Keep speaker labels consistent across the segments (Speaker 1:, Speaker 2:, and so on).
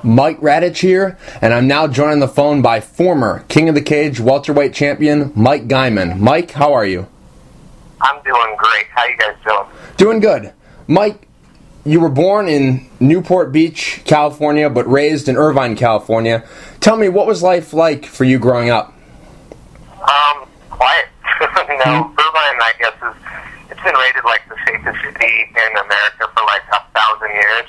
Speaker 1: Mike Radich here, and I'm now joined on the phone by former King of the Cage Welterweight champion, Mike Guymon. Mike, how are you?
Speaker 2: I'm doing great. How you guys doing?
Speaker 1: Doing good. Mike, you were born in Newport Beach, California, but raised in Irvine, California. Tell me, what was life like for you growing up?
Speaker 2: Quiet. Irvine, I guess, it's been rated like the safest city in America for like 1,000 years.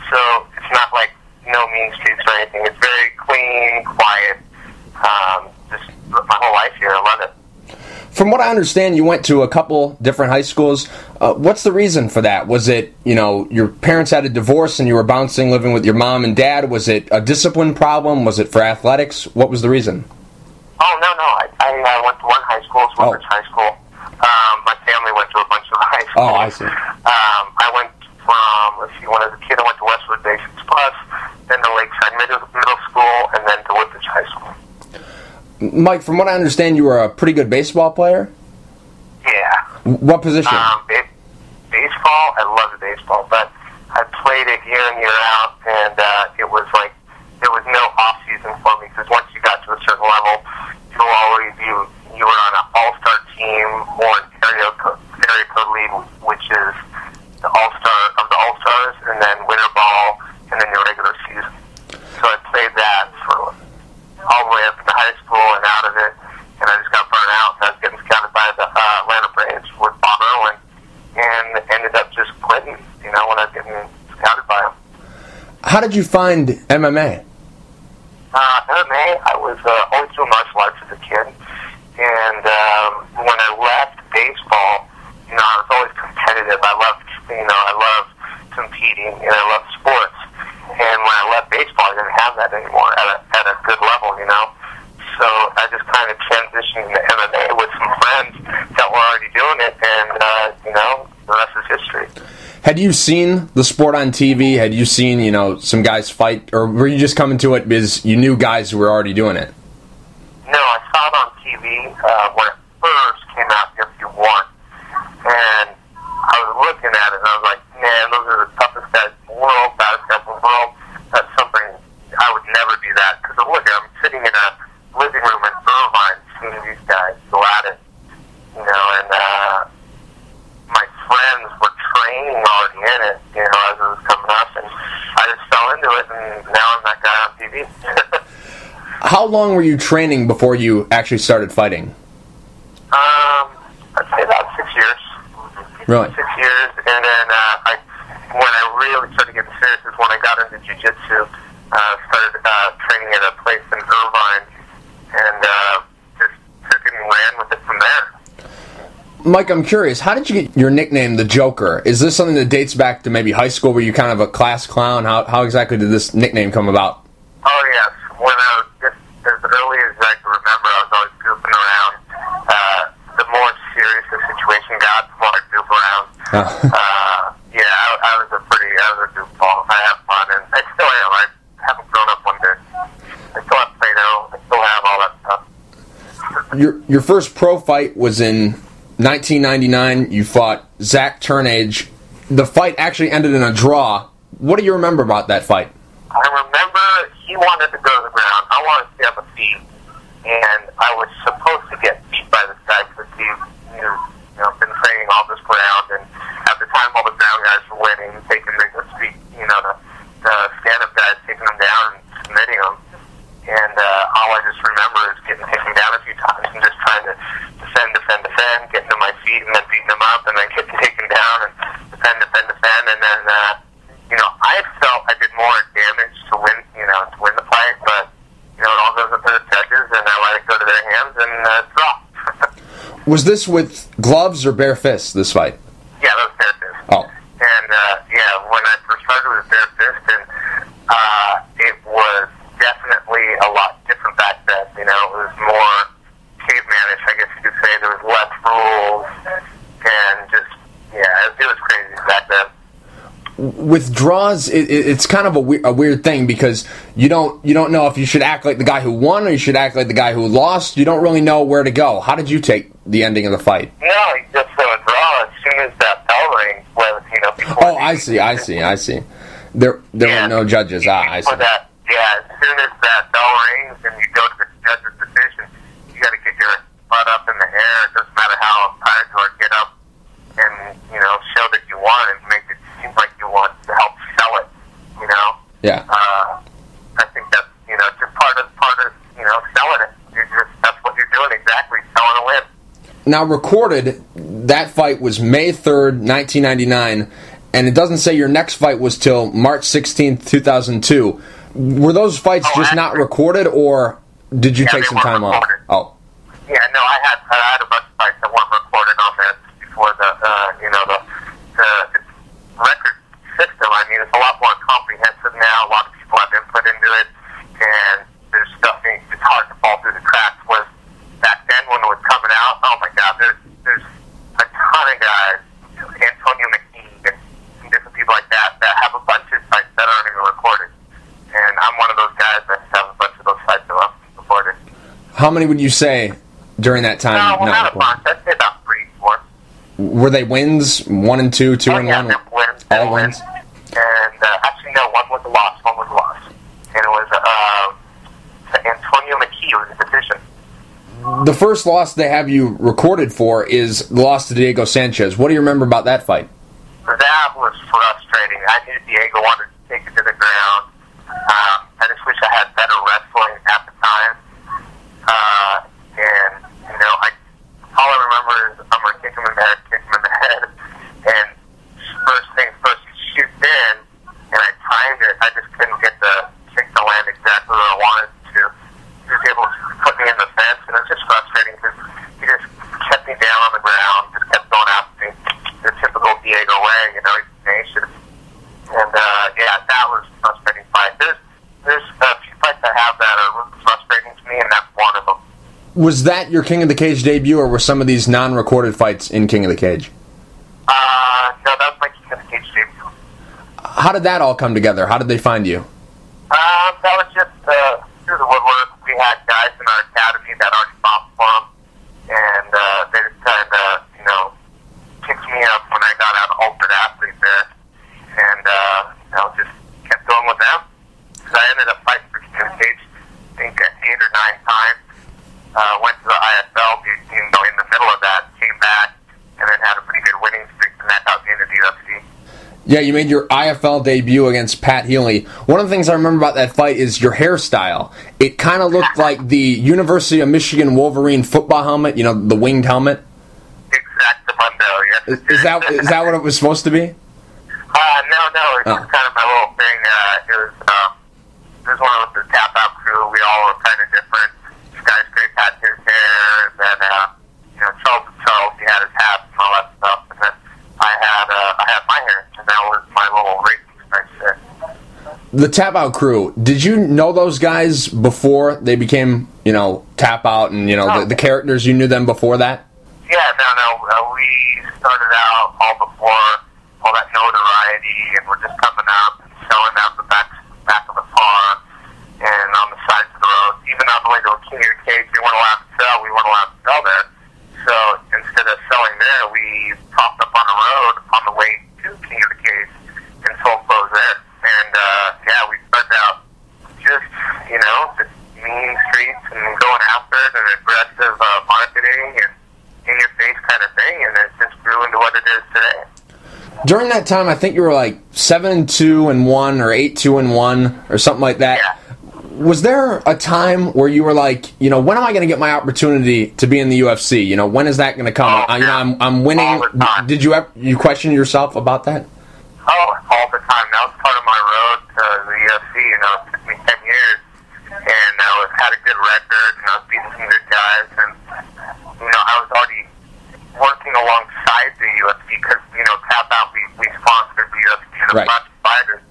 Speaker 2: So it's not like no mean streets or anything. It's very clean, quiet. Just my whole life here. I love it.
Speaker 1: From what I understand, you went to a couple different high schools. What's the reason for that? Was it, your parents had a divorce and you were bouncing, living with your mom and dad? Was it a discipline problem? Was it for athletics? What was the reason?
Speaker 2: Oh, no. I went to one high school, Woodbridge High School. My family went to a bunch of high schools.
Speaker 1: Oh, I see.
Speaker 2: I went from, when I was a kid, I went to Westwood Basics Plus, then to Lakeside Middle School, and then to Woodbridge High School.
Speaker 1: Mike, from what I understand, you were a pretty good baseball player?
Speaker 2: Yeah.
Speaker 1: What position?
Speaker 2: Baseball, I loved baseball, but I played it year in, year out, and it was like, there was no off-season for me, because once you got to a certain level, you were on an all-star team, or an area code league, which is the all-star of the all-stars, and then winter ball, and then your regular season. So I played that for all the way up to high school and out of it, and I just got burned out. I was getting scouted by the Atlanta Braves with Bob Irwin, and ended up just quitting, when I was getting scouted by him.
Speaker 1: How did you find MMA?
Speaker 2: MMA, I was always doing martial arts as a kid, and when I left baseball, I was always competitive. I loved competing, and I loved sports. And when I left baseball, I didn't have that anymore at a good level, So I just kind of transitioned to MMA with some friends that were already doing it, and, the rest is history.
Speaker 1: Had you seen the sport on TV? Had you seen, some guys fight? Or were you just coming to it because you knew guys who were already doing it?
Speaker 2: No, I saw it on TV when it first came out, UFC1. And I was looking at it, and I was like, man, those are the toughest guys in the world, baddest guys in the world. That's something, I would never do that. Because look, I'm sitting in a living room in Irvine seeing these guys go at it. And my friends were training already in it, as it was coming up. And I just fell into it, and now I'm that guy on TV.
Speaker 1: How long were you training before you actually started fighting?
Speaker 2: I'd say about 6 years.
Speaker 1: Really?
Speaker 2: 6 years, and then when I really started getting serious is when I got into jiu-jitsu. Started training at a place in Irvine, and just took it and ran with it from there.
Speaker 1: Mike, I'm curious, how did you get your nickname, the Joker? Is this something that dates back to maybe high school where you're kind of a class clown? How exactly did this nickname come about?
Speaker 2: Oh, yes. When I was just as early as I can remember, I was always goofing around. The more serious the situation got, the more I'd goof around. I was a goofball. I have fun, and I still am. I haven't grown up one bit. I still have Play-Doh. I still have all that stuff.
Speaker 1: Your first pro fight was in 1999. You fought Zach Turnage. The fight actually ended in a draw. What do you remember about that fight?
Speaker 2: I remember he wanted to go to the ground. I wanted to stay on the feet, and I was supposed to get beat by this guy because he's been training all this ground, and at the time all the ground guys were winning, taking the feet, the stand-up guys taking them down and submitting them, and all I just remember is getting taken down a few times and just trying to defend, getting to my feet and then beating them up, and then getting taken down and defend, and then I felt I did more damage to win the fight, but it all goes up to the judges, and I let it go to their hands and drop.
Speaker 1: Was this with gloves or bare fists, this fight?
Speaker 2: Yeah, that was bare fist.
Speaker 1: Oh.
Speaker 2: And when I first started with bare fist, and it was definitely a lot different back then. It was more cavemanish, I guess you could say. There was less rules, and just it was crazy back then.
Speaker 1: With draws, it's kind of a weird thing because you don't know if you should act like the guy who won or you should act like the guy who lost. You don't really know where to go. How did you take the ending of the fight?
Speaker 2: No, you just throw a draw as soon as that bell rings. People
Speaker 1: I see. There were no judges. I see.
Speaker 2: That, as soon as that bell rings and you go to the judge's decision, you got to get your butt up in the air. It doesn't matter how tired you are. Get up and show that you won and make it seem like you won to help sell it.
Speaker 1: Yeah.
Speaker 2: I think that's just part of selling it. That's what you're doing exactly, selling a win.
Speaker 1: Now, recorded, that fight was May 3rd, 1999, and it doesn't say your next fight was till March 16th, 2002. Were those fights just not recorded, or did you take some time off? Oh.
Speaker 2: Yeah, no, I had a bunch of fights that weren't recorded on this before the record system. I mean, it's a lot more comprehensive now. A lot of people have input into it, and there's stuff, it's hard to fall through the cracks. Was back then when it was coming out, oh my God, there's a ton of guys, Antonio McKee and different people like that have a bunch of fights that aren't even recorded. And I'm one of those guys that have a bunch of those fights that aren't recorded.
Speaker 1: How many would you say during that time?
Speaker 2: No, not a bunch. I'd say about 3, 4.
Speaker 1: Were they wins? 1 and 2, 2 and 1?
Speaker 2: Wins.
Speaker 1: All wins?
Speaker 2: And actually, no, one was a loss. And it was Antonio McKee. It was a decision.
Speaker 1: The first loss they have you recorded for is the loss to Diego Sanchez. What do you remember about that fight?
Speaker 2: That was frustrating. I knew Diego wanted to take it to the ground. I just wish I had better wrestling at the time. And, all I remember is I'm going to kick him in the head, and first things first, he shoots in, and I timed it. I just couldn't get the kick to land exactly where I wanted to. He was able to put me in the fence, and it was just frustrating because he just kept me down on the ground, just kept going after me the typical Diego way, he's tenacious. And, that was a frustrating fight. There's a few fights I have that are really frustrating to me, and that's one of them.
Speaker 1: Was that your King of the Cage debut, or were some of these non-recorded fights in King of the Cage?
Speaker 2: No, that was my King of the Cage debut.
Speaker 1: How did that all come together? How did they find you?
Speaker 2: That was just through the woodwork. We had guys in our academy that already fought for them, and they just kind of, picked me up when I got out of Altered Athlete there, and just kept going with them. So I ended up fighting for King of the Cage, I think 8 or 9 times. Went to the IFL, in the middle of that, came back, and then had a pretty good winning streak, and that got me into the UFC.
Speaker 1: Yeah, you made your IFL debut against Pat Healy. One of the things I remember about that fight is your hairstyle. It kind of looked like the University of Michigan Wolverine football helmet, the winged helmet.
Speaker 2: Exactamundo, yes.
Speaker 1: Is that what it was supposed to be?
Speaker 2: No, it's just kind of my little thing. It was one of the tap-out crew. We all were kind of different. Skyscrape had his hair, and then, Charles, he had his hat and all that stuff, and then I had my hair, and that was my little racing style shit.
Speaker 1: The tap-out crew, did you know those guys before they became, tap out and, the characters, you knew them before that?
Speaker 2: Yeah, no, we started out all before all that notoriety, and we're just coming up and showing up the back of the farm and on the sides of the road. Even on the way to a King of the Cage, we weren't allowed to sell. We weren't allowed to sell there. So instead of selling there, we popped up on the road on the way to King of the Cage and sold clothes there. And we started out just, just mean streets and going after it and aggressive marketing and in-your-face kind of thing, and it just grew into what it is today.
Speaker 1: During that time, I think you were like 7-2-1 or 8-2-1 or something like that.
Speaker 2: Yeah.
Speaker 1: Was there a time where you were like, when am I going to get my opportunity to be in the UFC? When is that going to come? I'm winning.
Speaker 2: All the time.
Speaker 1: Did you question yourself about that?
Speaker 2: Oh, all the time. That was part of my road to the UFC. It took me 10 years, and I had a good record, and I was beating some good guys, and I was already working alongside the UFC because Tap Out, we sponsored the UFC and the Flash Fighters,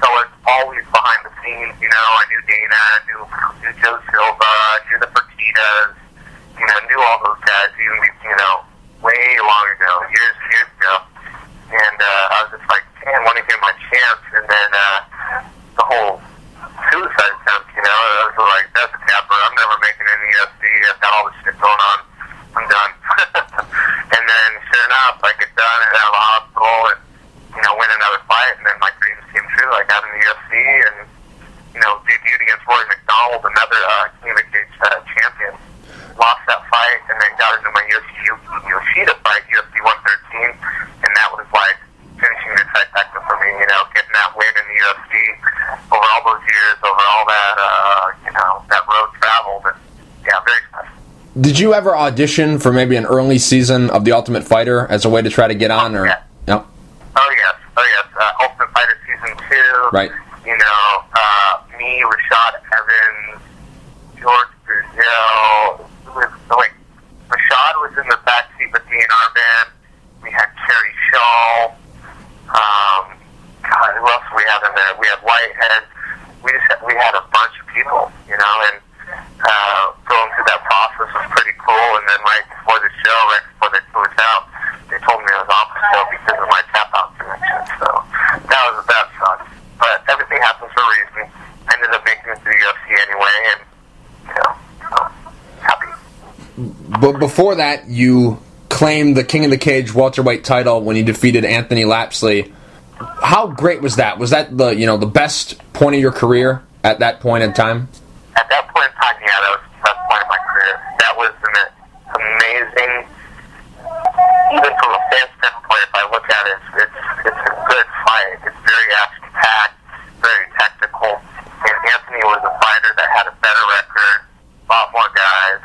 Speaker 2: so it's always behind the scenes. I knew Dana, I knew Joe Silva, I knew the Fertitas, knew all those guys even way long ago, years and years ago, and I was just like, man, I want to get my chance, and then the whole suicide attempt, I was like, that's a capper, I'm never making any UFC, I've got all this shit going on, I'm done. And then sure enough, I get done and out of the hospital and, win another fight, and then my dreams came true. I and, debuted against Roy McDonald, another King of the Cage champion. Lost that fight, and then got into my Yoshida fight, UFC 113, and that was like finishing the trifecta for me, getting that win in the UFC over all those years, over all that, that road traveled, and yeah, very special.
Speaker 1: Did you ever audition for maybe an early season of The Ultimate Fighter as a way to try to get on? Or
Speaker 2: yeah.
Speaker 1: Yep.
Speaker 2: Oh yes. Ultimate Fighter Season 2.
Speaker 1: Right.
Speaker 2: Me, Rashad Evans, George Brazil. Rashad was in the backseat with me in our van. We had Kerry Shaw. Who else do we have in there? We had Whitehead. We had a bunch of people, and going through that process was pretty cool. And then right before the show, right before they flew us out, they told me I was off the show because of my tap out connection. So that sucks. But everything happens for a reason. I ended up making it to the UFC anyway, and happy.
Speaker 1: But before that, you claimed the King of the Cage welterweight title when you defeated Anthony Lapsley. How great was that? Was that the best point of your career at that point in time?
Speaker 2: At that point in time, yeah, that was the best point of my career. That was an amazing, even from a fan standpoint, if I look at it, it's a good fight. It's very action-packed, very technical. And Anthony was a fighter that had a better record, a lot more guys,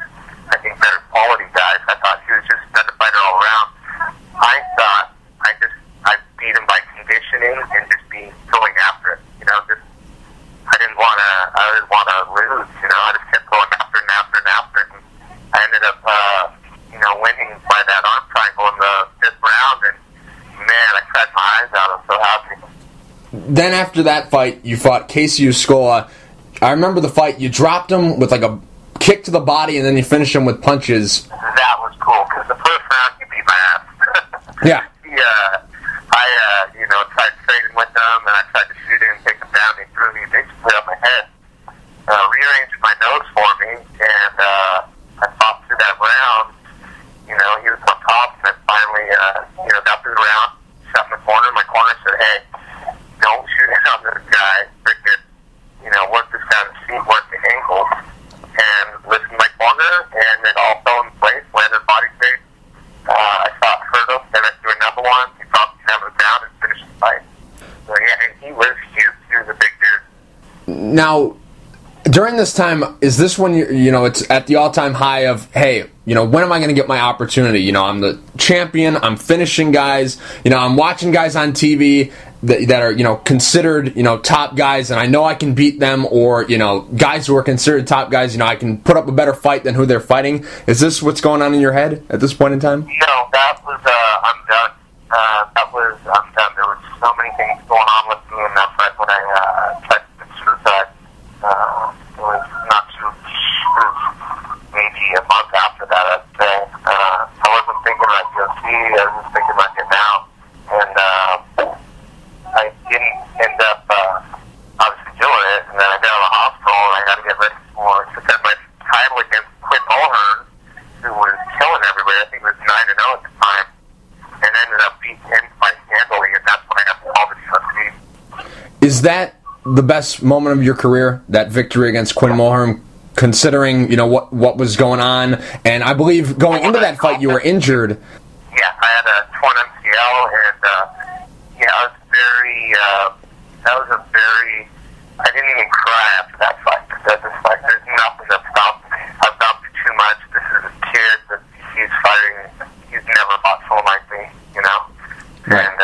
Speaker 2: I think better quality guys. I thought he was just a better fighter all around. I thought I beat him by conditioning and just going after it. I didn't want to lose. I just kept going after and after and after. And I ended up, winning by that arm triangle in the 5th round. And man, I cried my eyes out. I'm so happy.
Speaker 1: Then after that fight, you fought Casey Uscola. I remember the fight. You dropped him with a kick to the body, and then you finished him with punches.
Speaker 2: That was cool because the first round he beat my ass.
Speaker 1: Yeah.
Speaker 2: I tried trading with him, and I tried to shoot him and take him down. He threw me basically up my head, rearranged my nose for me, and I fought through that round. He was on top, and I finally, got through the round, shot in the corner. My corner said, "Hey, don't shoot on this guy. Freaking, work this guy's feet, work the ankles." And listened to my corner, and it all fell in place, landed body straight. I thought hurt him, then I threw another one. He dropped him down to the ground and finished the fight. So yeah, and he was huge. He was a big dude.
Speaker 1: Now, during this time, is this when it's at the all-time high of, hey, when am I going to get my opportunity? I'm the champion. I'm finishing guys. I'm watching guys on TV that are considered top guys, and I know I can beat them, or guys who are considered top guys. I can put up a better fight than who they're fighting. Is this what's going on in your head at this point in time?
Speaker 2: No, that was I'm done. I'm done. There were so many things going on with me in that fight when I tried to commit suicide. It was not too maybe a month after that, I'd say. I wasn't thinking about UFC. I was just thinking about getting out, and I didn't end up obviously doing it, and then I got out of the hospital, and I got to get ready for defend my title against Quinn Mulhern, who was killing everybody. I think it was 9-0 at the time, and ended up beating him quite handily, and that's when I got called to the UFC.
Speaker 1: Is that the best moment of your career, that victory against Quinn Mulhern, considering what was going on? And I believe going into that fight you were injured.
Speaker 2: Yeah, I had a torn MCL, and I didn't even cry after that fight, because it's like there's nothing that stopped me. I've gone through too much. This is a kid that he's fighting. He's never fought someone like me,
Speaker 1: Right.
Speaker 2: And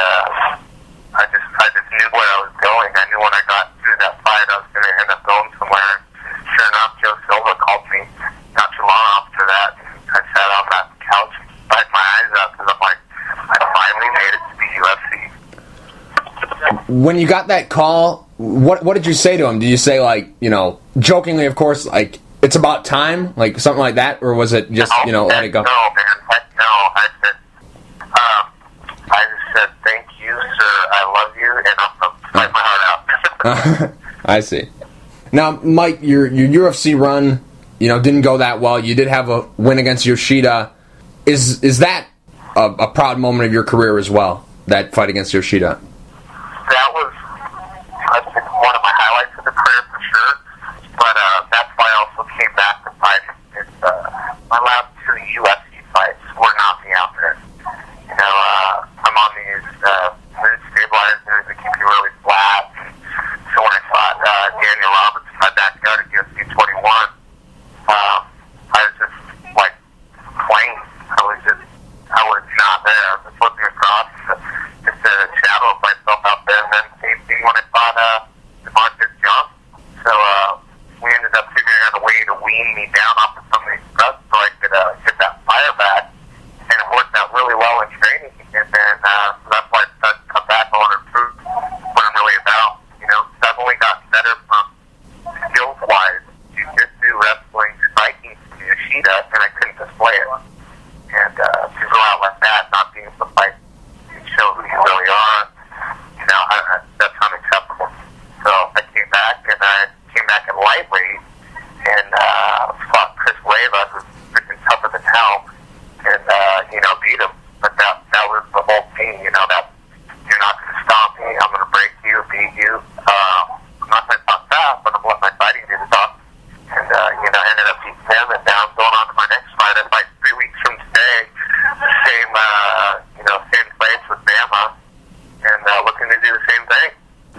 Speaker 2: I just knew where I was going. I knew when I got through that fight I was going to end up going somewhere. Sure enough, Joe Silva called me not too long after that. I sat on that couch and cried my eyes out because I'm like, I finally made it to the UFC.
Speaker 1: When you got that call, what did you say to him? Did you say, jokingly, of course, it's about time, something like that, or was it just, let it go?
Speaker 2: No, man, heck no. I just said, thank you, sir. I love you, and I'm going to fight my heart out.
Speaker 1: I see. Now, Mike, your UFC run, didn't go that well. You did have a win against Yoshida. Is that a proud moment of your career as well, that fight against Yoshida?
Speaker 2: That was, I think, one of my highlights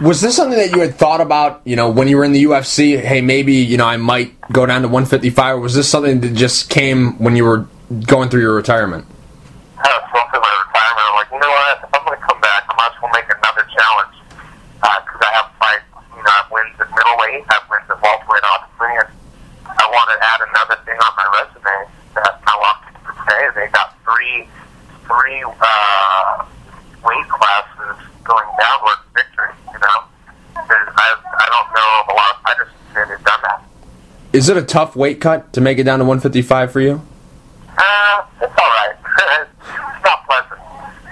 Speaker 1: Was this something that you had thought about, when you were in the UFC? Hey, maybe, I might go down to 155, or was this something that just came when you were going through your retirement?
Speaker 2: I was going through my retirement. I'm like, you know what? If I'm going to come back, I might as well make another challenge. Because I have fights, I have wins at middleweight, I have wins at welterweight, obviously, and I want to add another thing on my resume that my law could say. They got three weight classes going downward victory, I don't know of a lot of fighters that have done that.
Speaker 1: Is it a tough weight cut to make it down to 155 for you?
Speaker 2: It's alright. It's not pleasant.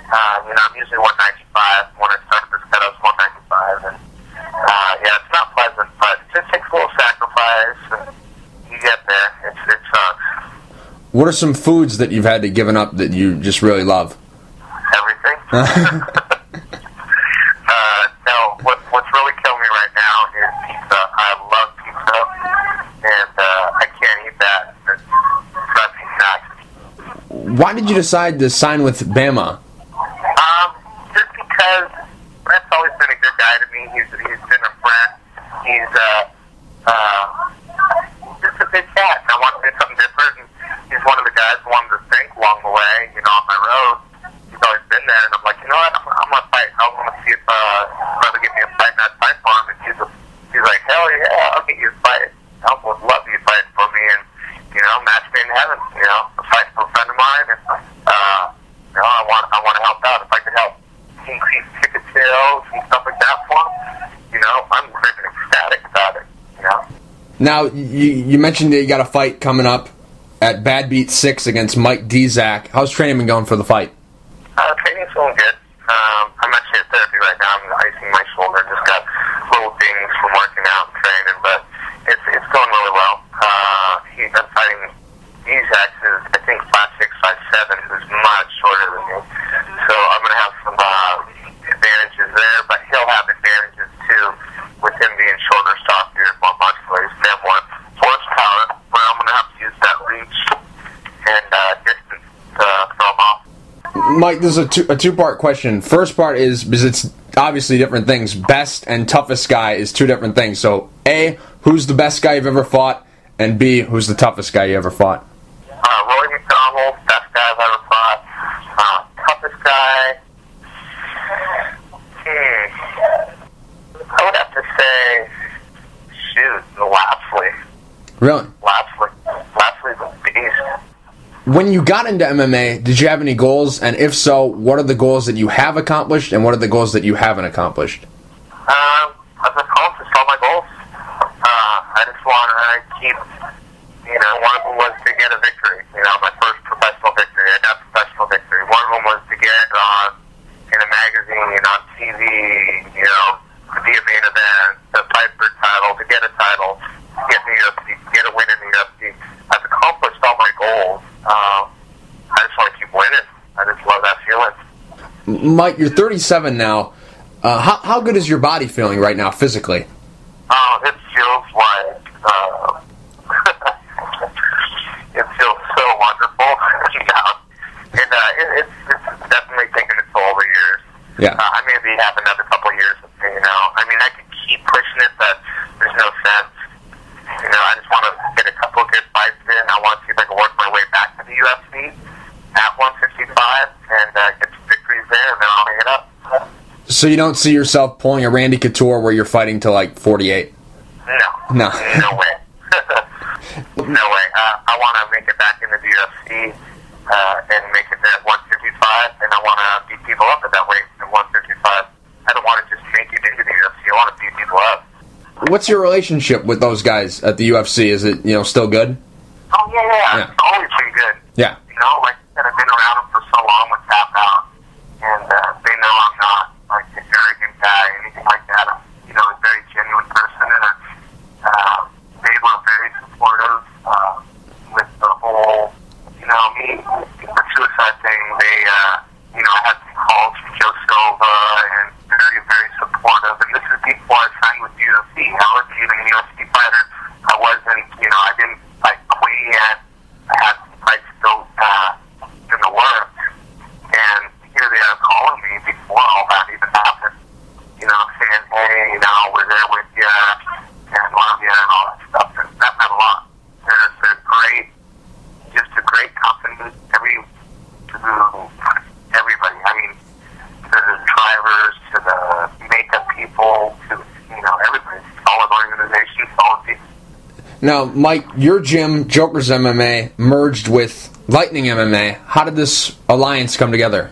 Speaker 2: I'm usually 195. When I started this cut, I was 195, and it's not pleasant, but it just takes a little sacrifice, and you get there. It sucks.
Speaker 1: What are some foods that you've had to give up that you just really love?
Speaker 2: Everything. No, what's really killing me right now is pizza. I love pizza, and I can't eat that. It's driving me nuts.
Speaker 1: Why did you decide to sign with Bama?
Speaker 2: Just because Brett's always been a good guy to me. He's been a friend. He's just a good cat. And I want to do something different. And he's one of the guys who wanted to thank along the way, on my road. He's always been there, and I'm like, you know what? I'm gonna fight. I want to see if brother give me a fight, and I'd fight for him. And he's like, hell yeah, I'll get you a fight. I would love you to fight for me, and match made in heaven. A fight for a friend of mine, and I want to help out if I could help increase ticket sales and stuff like that for him. I'm really ecstatic about it.
Speaker 1: Now you mentioned that you got a fight coming up at Bad Beat 6 against Mike Guymon. How's training been going for the fight?
Speaker 2: Training's going good. I'm actually at therapy right now. I'm icing my shoulder. Just got little things from working out and training, but it's going really well. I'm fighting Guymon, who's I think 5'6", 5'7", who's much shorter than me. So I'm going to have some advantages there, but he'll have advantages too with him being shorter, stockier, more muscular. He's going to have more horsepower, but I'm going to have to use that reach and distance to throw him off.
Speaker 1: Mike, this is a two-part question. First part is, because it's obviously different things, best and toughest guy is two different things. So, A, who's the best guy you've ever fought? And B, who's the toughest guy you ever fought?
Speaker 2: Roy McDonald, best guy I've ever fought. Toughest guy, I would have to say, Lapsley.
Speaker 1: Really?
Speaker 2: Lapsley's a beast.
Speaker 1: When you got into MMA, did you have any goals? And if so, what are the goals that you have accomplished, and what are the goals that you haven't accomplished?
Speaker 2: I've accomplished all my goals. I just want to keep, one of them was to get a victory. My first professional victory. I got professional victory. One of them was to get in a magazine, on TV, to be a main event, to fight for a title, to get a title, to get in the UFC, to get a win in the UFC. I've accomplished all my goals. I just want to keep winning. I just love that feeling.
Speaker 1: Mike, you're 37 now. How good is your body feeling right now, physically?
Speaker 2: It feels like it feels so wonderful. And it's definitely taken its toll over years.
Speaker 1: Yeah.
Speaker 2: I maybe have another couple of years. I could keep pushing it, but there's no sense. I just want to get a couple of good fights in. I want to see if I can work my way back to the UFC at 155 and get some victories there, and then I'll hang it up.
Speaker 1: So you don't see yourself pulling a Randy Couture where you're fighting to 48?
Speaker 2: No. No way. No way. I want to make it back into the UFC and make it at 155, and I want to beat people up at that weight at 155. I don't want to just make it into the UFC. I want to beat people up.
Speaker 1: What's your relationship with those guys at the UFC? Is it, still good?
Speaker 2: Oh, yeah. It's always been good.
Speaker 1: Yeah.
Speaker 2: Like I said, I've been around them for so long with Tap Out, and they know I'm not an arrogant guy, anything like that. I'm, a very genuine person, and they were very supportive with the whole, me, the suicide thing. They, I had some calls from Joe Silva, and very, very supportive. And this is before I signed with the UFC. I wasn't even a UFC fighter. I wasn't, I didn't quit yet. I had some fights still in the works.
Speaker 1: Now, Mike, your gym, Joker's MMA, merged with Lightning MMA. How did this alliance come together?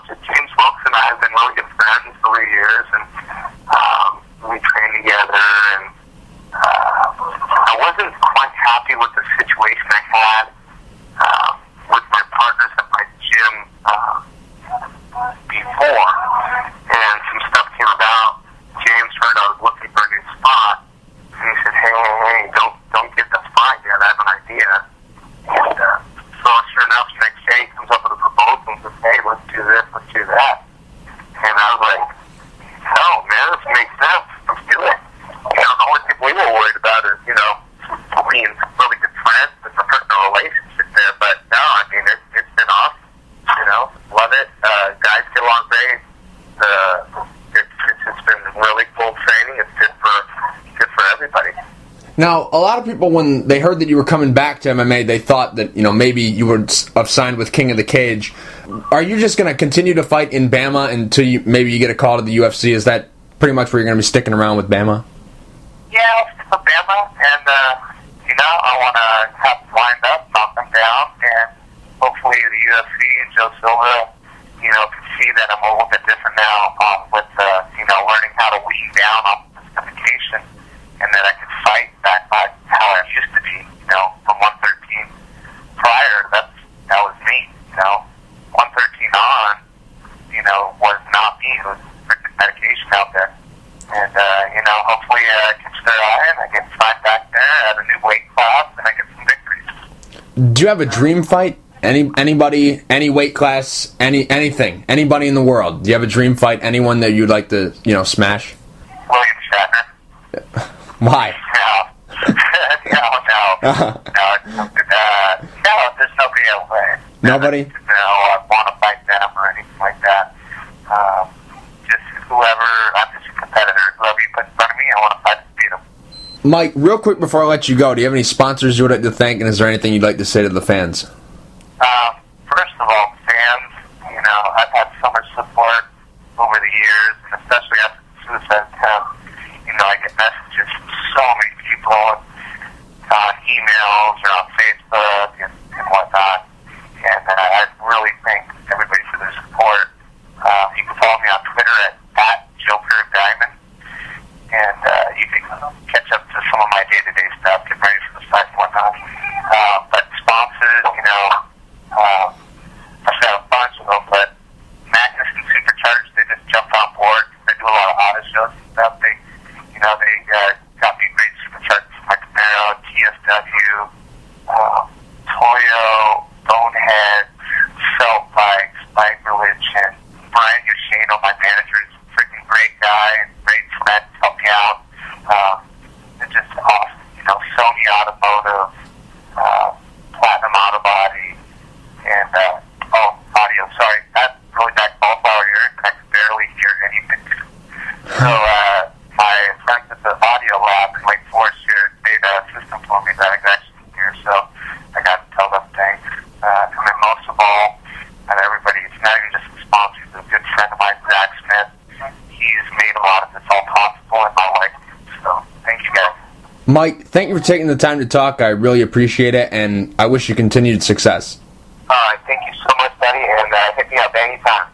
Speaker 2: Just James Wilkes and I have been really good friends for years, and we trained together, and I wasn't quite happy with the situation I had with my partners at my gym before, and some stuff came about. James heard I was looking for a new spot, and he said, hey, don't get the spot yet, I have an idea. And so sure enough, the next day he comes up with a proposal and says, hey, let's do this, let's do that. And I was like, no, man, this makes sense, let's do it. The only thing we were worried about is, being really good friends and a personal relationship there, but no, I mean, it's been awesome, love it. Guys get along great. It's been really cool training. It's good for everybody.
Speaker 1: Now, a lot of people, when they heard that you were coming back to MMA, they thought that, maybe you would have signed with King of the Cage. Are you just going to continue to fight in Bama until maybe you get a call to the UFC? Is that pretty much where you're going to be sticking around with Bama?
Speaker 2: Yeah, I'll stick with Bama, and, I want to have them lined up, knock them down, and hopefully the UFC and Joe Silva, can see that I'm a little bit different now with, learning how to wean down on justification, and that I can fight back by how I used to be, from 113 prior. That was me, 113 on, was not me. It was freaking medication out there. And, hopefully I can start iron, I get signed back there at a new weight class, and I get some victories.
Speaker 1: Do you have a dream fight? Anybody, any weight class, anything, anybody in the world? Do you have a dream fight? Anyone that you'd like to, smash?
Speaker 2: William Shatner.
Speaker 1: Why?
Speaker 2: No. No, there's nobody else there.
Speaker 1: Nobody?
Speaker 2: No, I want to fight them or anything like that. Just whoever, I'm just a competitor. Whoever you put in front of me, I want to fight to beat them.
Speaker 1: Mike, real quick before I let you go, do you have any sponsors you would like to thank, and is there anything you'd like to say to the fans?
Speaker 2: First of all, fans, I've had so much support over the years, and especially after the suicide attempt. I get messages from so many people on emails or on Facebook and whatnot, and I really thank everybody for their support. You can follow me on Twitter at Joker Guymon, and you can catch up to some of my day-to-day stuff, get ready for the fight and whatnot. But sponsors, I've got a bunch of them, but Magnus and Supercharged, they just jumped on board. They do a lot of auto shows and stuff. They got me great Supercharged for my Camaro, TSW, Toyo, Boneheads, Felt Bikes, Bike Religion. Brian Yoshino, my manager, is a freaking great guy and great friend to help me out. It's just awesome. Sony Automotive, Platinum Auto Body, and, audio, sorry, that really bad cauliflower ear, and I can barely hear anything. So, my friends at the audio lab in Lake Forest here made a system for me that I can actually hear, so I got to tell them thanks. And then most of all, and everybody, it's not even just a sponsor, he's a good friend of mine, Zach Smith. He's made a lot of this all possible in my life, so thank you guys.
Speaker 1: Mike, thank you for taking the time to talk. I really appreciate it, and I wish you continued success.
Speaker 2: All right, thank you so much, buddy, and hit me up anytime.